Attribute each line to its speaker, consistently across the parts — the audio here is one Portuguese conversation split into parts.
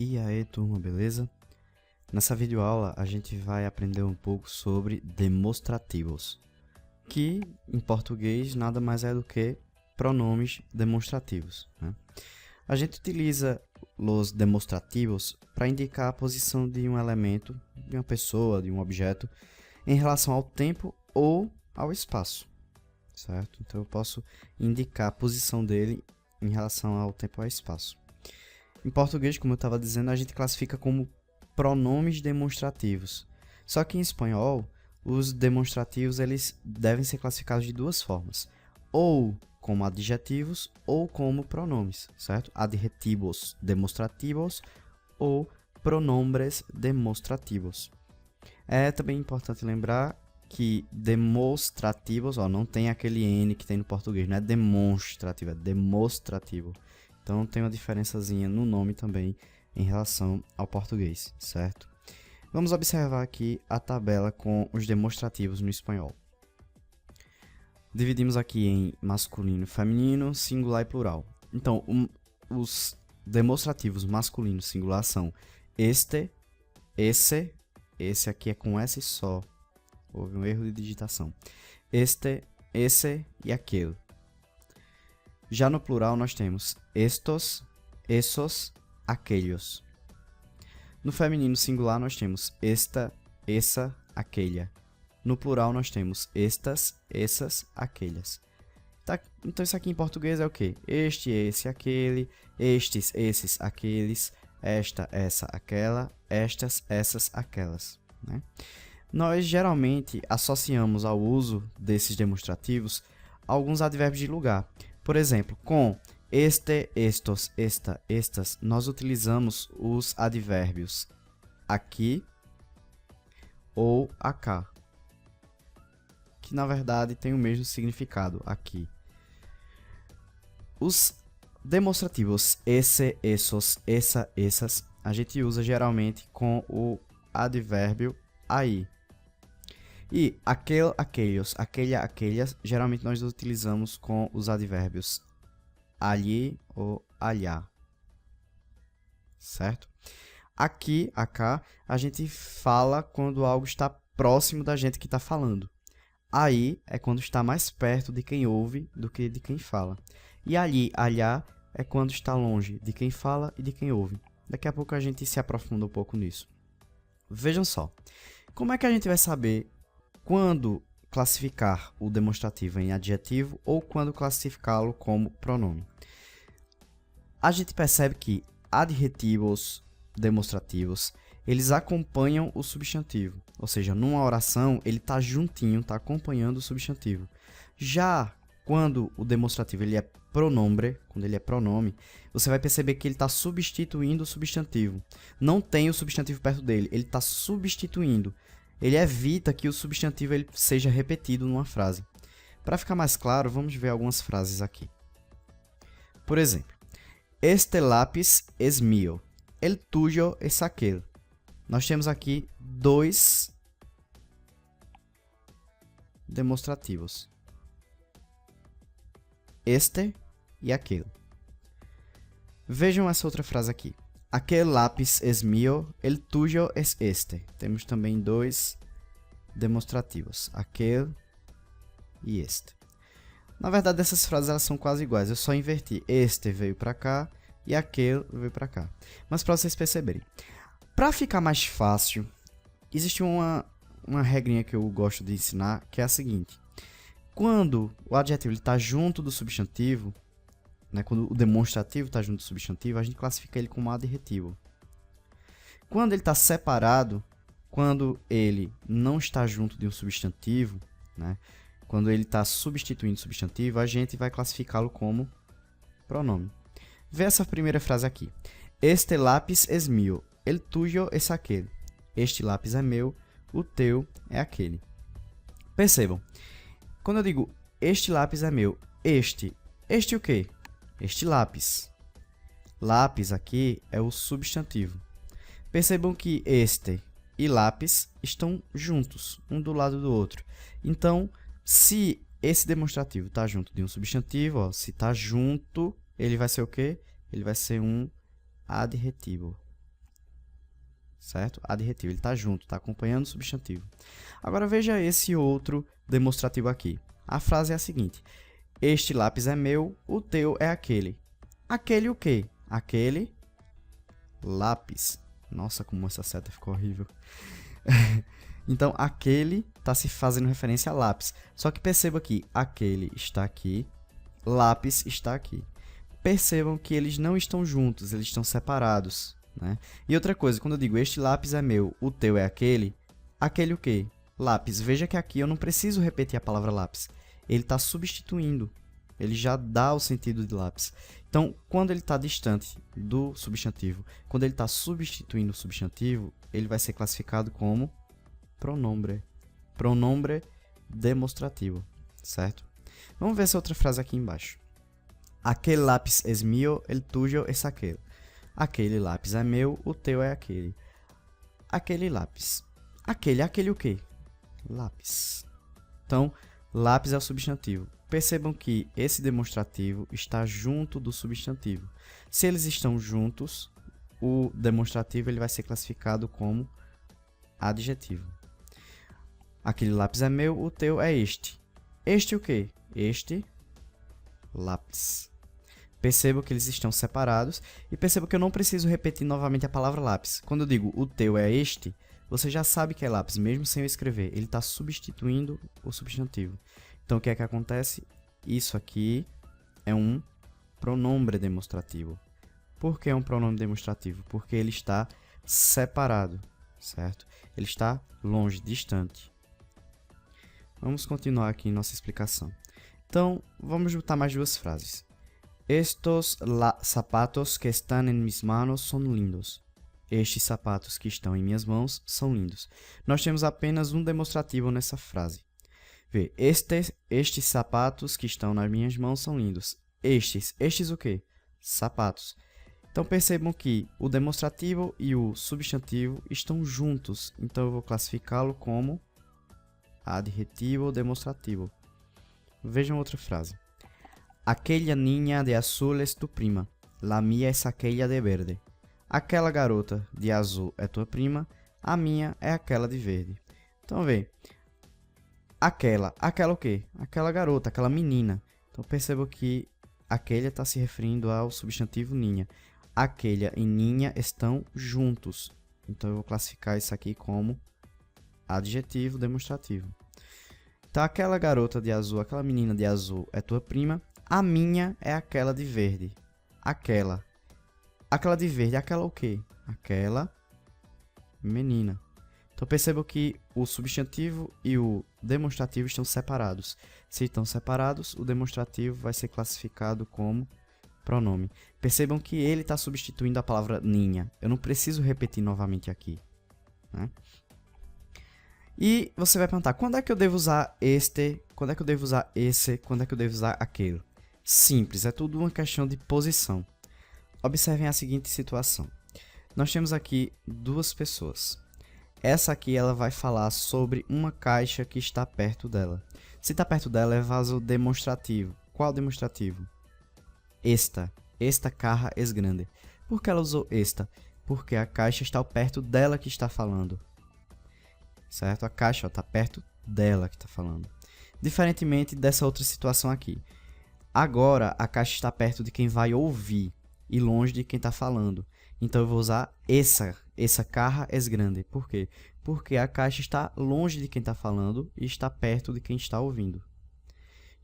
Speaker 1: E aí, turma, beleza? Nessa videoaula a gente vai aprender um pouco sobre demonstrativos, que em português nada mais é do que pronomes demonstrativos, né? A gente utiliza os demonstrativos para indicar a posição de um elemento, de uma pessoa, de um objeto, em relação ao tempo ou ao espaço, certo? Então eu posso indicar a posição dele em relação ao tempo ou ao espaço. Em português, como eu estava dizendo, a gente classifica como pronomes demonstrativos. Só que em espanhol, os demonstrativos eles devem ser classificados de duas formas. Ou como adjetivos ou como pronomes, certo? Adjetivos demonstrativos ou pronombres demonstrativos. É também importante lembrar que demonstrativos, não tem aquele N que tem no português, não é demonstrativo, é demonstrativo. Então tem uma diferençazinha no nome também em relação ao português, certo? Vamos observar aqui a tabela com os demonstrativos no espanhol. Dividimos aqui em masculino, feminino, singular e plural. Então, os demonstrativos masculino singular são este, esse aqui é com S só. Houve um erro de digitação. Este, esse e aquele. Já no plural nós temos estos, essos, aquellos. No feminino singular nós temos esta, essa, aquelha. No plural nós temos estas, essas, aquelhas. Tá? Então isso aqui em português é o quê? Este, esse, aquele, estes, esses, aqueles, esta, essa, aquela, estas, essas, aquelas, né? Nós geralmente associamos ao uso desses demonstrativos alguns advérbios de lugar. Por exemplo, com este, estos, esta, estas, nós utilizamos os advérbios aqui ou acá, que na verdade tem o mesmo significado aqui. Os demonstrativos esse, essos, essa, essas, a gente usa geralmente com o advérbio aí. E aquele, aqueles, aquele, aquelhas, geralmente nós utilizamos com os advérbios ali ou allá, certo? Aqui, acá, a gente fala quando algo está próximo da gente que está falando. Aí é quando está mais perto de quem ouve do que de quem fala. E ali, allá, é quando está longe de quem fala e de quem ouve. Daqui a pouco a gente se aprofunda um pouco nisso. Vejam só, como é que a gente vai saber quando classificar o demonstrativo em adjetivo ou quando classificá-lo como pronome? A gente percebe que adjetivos demonstrativos, eles acompanham o substantivo. Ou seja, numa oração, ele está juntinho, está acompanhando o substantivo. Já quando o demonstrativo ele é pronombre, quando ele é pronome, você vai perceber que ele está substituindo o substantivo. Não tem o substantivo perto dele, ele está substituindo. Ele evita que o substantivo ele seja repetido numa frase. Para ficar mais claro, vamos ver algumas frases aqui. Por exemplo, este lápis es mío, el tuyo es aquel. Nós temos aqui dois demonstrativos. Este e aquele. Vejam essa outra frase aqui. Aquel lápis es mío, el tuyo es este. Temos também dois demonstrativos, aquele e este. Na verdade, essas frases elas são quase iguais. Eu só inverti. Este veio para cá e aquele veio para cá. Mas para vocês perceberem. Para ficar mais fácil, existe uma regrinha que eu gosto de ensinar, que é a seguinte. Quando o adjetivo está junto do substantivo, né, quando o demonstrativo está junto do substantivo, a gente classifica ele como adjetivo. Quando ele está separado, quando ele não está junto de um substantivo, né, quando ele está substituindo o substantivo, a gente vai classificá-lo como pronome. Vê essa primeira frase aqui. Este lápis es mío, el tuyo es aquele. Este lápis é meu, o teu é aquele. Percebam, quando eu digo este lápis é meu, este o quê? Este lápis. Lápis aqui é o substantivo. Percebam que este e lápis estão juntos, um do lado do outro. Então, se esse demonstrativo está junto de um substantivo, se está junto, ele vai ser o quê? Ele vai ser um adjetivo. certo? Adjetivo, ele está junto, está acompanhando o substantivo. Agora veja esse outro demonstrativo aqui. A frase é a seguinte: este lápis é meu, o teu é aquele. Aquele o quê? Aquele lápis. Nossa, como essa seta ficou horrível. Então, aquele está se fazendo referência a lápis. Só que perceba que aquele está aqui, lápis está aqui. Percebam que eles não estão juntos, eles estão separados, né? E outra coisa, quando eu digo este lápis é meu, o teu é aquele o quê? Lápis. Veja que aqui eu não preciso repetir a palavra lápis. Ele está substituindo. Ele já dá o sentido de lápis. Então, quando ele está distante do substantivo, quando ele está substituindo o substantivo, ele vai ser classificado como pronombre. Pronombre demonstrativo, certo? Vamos ver essa outra frase aqui embaixo. Aquele lápis es mío, el tuyo es aquel. Aquele lápis é meu, o teu é aquele. Aquele lápis. Aquele o quê? Lápis. Então, lápis é o substantivo. Percebam que esse demonstrativo está junto do substantivo. Se eles estão juntos, o demonstrativo ele vai ser classificado como adjetivo. Aquele lápis é meu, o teu é este. Este o quê? Este lápis. Percebam que eles estão separados e percebam que eu não preciso repetir novamente a palavra lápis. Quando eu digo o teu é este, você já sabe que é lápis, mesmo sem eu escrever. Ele está substituindo o substantivo. Então, o que é que acontece? Isso aqui é um pronombre demonstrativo. Por que é um pronombre demonstrativo? Porque ele está separado, certo? Ele está longe, distante. Vamos continuar aqui em nossa explicação. Então, vamos juntar mais duas frases. Estos sapatos que estão em mis manos são lindos. Estes sapatos que estão em minhas mãos são lindos. Nós temos apenas um demonstrativo nessa frase. Vê, estes sapatos que estão nas minhas mãos são lindos. Estes o quê? Sapatos. Então percebam que o demonstrativo e o substantivo estão juntos. Então eu vou classificá-lo como adjetivo demonstrativo. Vejam outra frase. Aquella niña de azul es tu prima. La mía es aquella de verde. Aquela garota de azul é tua prima. A minha é aquela de verde. Então vê. Aquela o quê? Aquela garota, aquela menina. Então perceba que aquela está se referindo ao substantivo ninha. Aquela e ninha estão juntos. Então eu vou classificar isso aqui como adjetivo demonstrativo. Então aquela garota de azul, aquela menina de azul é tua prima. A minha é aquela de verde. Aquela de verde, aquela o quê? Aquela menina. Então percebam que o substantivo e o demonstrativo estão separados. Se estão separados, o demonstrativo vai ser classificado como pronome. Percebam que ele está substituindo a palavra ninha. Eu não preciso repetir novamente aqui, né? E você vai perguntar, quando é que eu devo usar este? Quando é que eu devo usar esse? Quando é que eu devo usar aquele? Simples, é tudo uma questão de posição. Observem a seguinte situação. Nós temos aqui duas pessoas. Essa aqui ela vai falar sobre uma caixa que está perto dela. Se está perto dela é vaso demonstrativo. Qual demonstrativo? Esta caja es grande. Por que ela usou esta? Porque a caixa está perto dela que está falando. Certo? A caixa está perto dela que está falando. Diferentemente dessa outra situação aqui. Agora a caixa está perto de quem vai ouvir e longe de quem está falando. Então eu vou usar essa caja es grande. Por quê? Porque a caixa está longe de quem está falando e está perto de quem está ouvindo.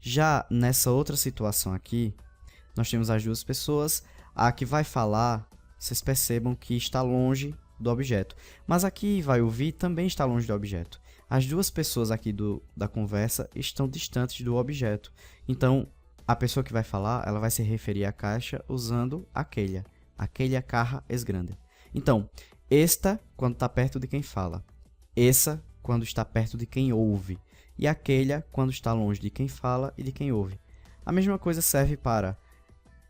Speaker 1: Já nessa outra situação aqui, nós temos as duas pessoas. A que vai falar, vocês percebam que está longe do objeto. Mas a que vai ouvir também está longe do objeto. As duas pessoas aqui da conversa estão distantes do objeto. Então, a pessoa que vai falar, ela vai se referir à caixa usando aquella caja es grande. Então, esta quando está perto de quem fala. Essa quando está perto de quem ouve. E aquella quando está longe de quem fala e de quem ouve. A mesma coisa serve para,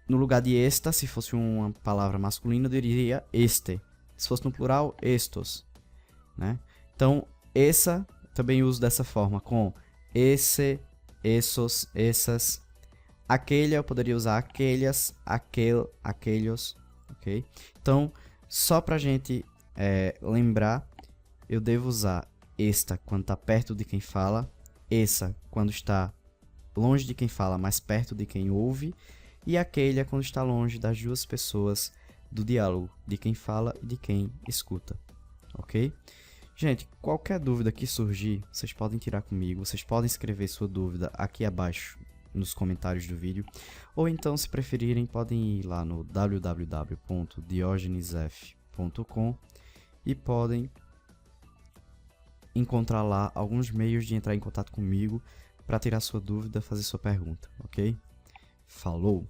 Speaker 1: no lugar de esta, se fosse uma palavra masculina, eu diria este. Se fosse no plural, estos, né? Então, essa também uso dessa forma, com esse, essos, essas. Aquele eu poderia usar aquelhas, aqueles, ok? Então, só para a gente lembrar, eu devo usar esta quando está perto de quem fala, essa quando está longe de quem fala, mas perto de quem ouve, e aquele é quando está longe das duas pessoas do diálogo, de quem fala e de quem escuta, ok? Gente, qualquer dúvida que surgir, vocês podem tirar comigo, vocês podem escrever sua dúvida aqui abaixo nos comentários do vídeo, ou então, se preferirem, podem ir lá no www.diogenesf.com e podem encontrar lá alguns meios de entrar em contato comigo para tirar sua dúvida, fazer sua pergunta, ok? Falou!